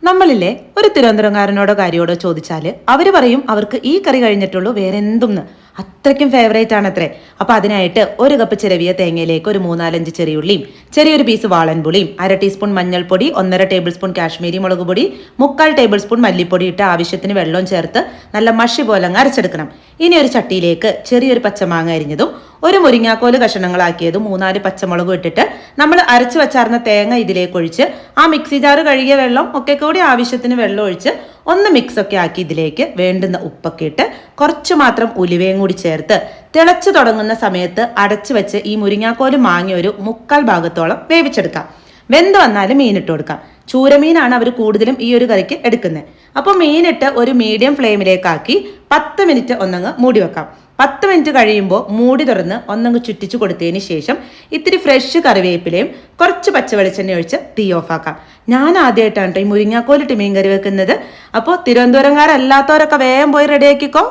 നമ്മളില്ലേ ഒരു തിരുവനന്തപുരംകാരനോടോ കാര്യോടോ ചോദിച്ചാല് അവര് പറയും അവർക്ക് ഈ കറി കഴിഞ്ഞിട്ടുള്ളൂ വേറെ എന്തും. അത്രയ്ക്കും ഫേവറേറ്റ് ആണ് അത്രേ. അപ്പൊ അതിനായിട്ട് ഒരു കപ്പ് ചിരവിയ തേങ്ങയിലേക്ക് ഒരു 3-4 ചെറിയുള്ളിയും ചെറിയൊരു പീസ് വാളൻപുളിയും 1/2 ടീസ്പൂൺ മഞ്ഞൾപ്പൊടി 1.5 ടേബിൾ സ്പൂൺ കാശ്മീരി മുളക് പൊടി 3/4 ടേബിൾ സ്പൂൺ മല്ലിപ്പൊടി ഇട്ട് ആവശ്യത്തിന് വെള്ളം ചേർത്ത് നല്ല മഷി പോലെ അങ്ങ് അരച്ചെടുക്കണം. ഇനി ഒരു ചട്ടിയിലേക്ക് ചെറിയൊരു പച്ചമാങ്ങ അരിഞ്ഞതും ഒരു മുരിങ്ങാക്കോല് കഷണങ്ങളാക്കിയതും 3-4 പച്ചമുളകും ഇട്ടിട്ട് നമ്മൾ അരച്ചു വച്ചാർന്ന തേങ്ങ ഇതിലേക്ക് ഒഴിച്ച് ആ മിക്സി ജാറ് കഴുകിയ വെള്ളം ഒക്കെ കൂടി ആവശ്യത്തിന് വെള്ളം ഒഴിച്ച് ഒന്ന് മിക്സ് ഒക്കെ ആക്കി ഇതിലേക്ക് വേണ്ടുന്ന ഉപ്പൊക്കെ ഇട്ട് കുറച്ച് മാത്രം ഉലുവയും കൂടി ചേർത്ത് തിളച്ചു തുടങ്ങുന്ന സമയത്ത് അടച്ചു വെച്ച് ഈ മുരിങ്ങാക്കോല് മാങ്ങി ഒരു 3/4 ഭാഗത്തോളം വേവിച്ചെടുക്കാം. വെന്ത് വന്നാലും മീനിട്ട് കൊടുക്കാം. ചൂരമീനാണ് അവർ കൂടുതലും ഈ ഒരു കറിക്ക് എടുക്കുന്നത്. അപ്പോൾ മീനിട്ട് ഒരു മീഡിയം ഫ്ലെയിമിലേക്കാക്കി 10 മിനിറ്റ് ഒന്നങ്ങ് മൂടി വെക്കാം. 10 മിനിറ്റ് കഴിയുമ്പോൾ മൂടി തുറന്ന് ഒന്നങ്ങ് ചുറ്റിച്ചു കൊടുത്തതിന് ശേഷം ഇത്തിരി ഫ്രഷ് കറിവേപ്പിലയും കുറച്ച് പച്ചവെളിച്ചെണ്ണ ഒഴിച്ച് തീ ഓഫാക്കാം. ഞാൻ ആദ്യമായിട്ടാണ് ഈ മുരിങ്ങാക്കോലിട്ട് മീൻ കറി വെക്കുന്നത്. അപ്പോൾ തിരുവനന്തപുരംകാരല്ലാത്തവരൊക്കെ വേഗം പോയി റെഡിയാക്കിക്കോ.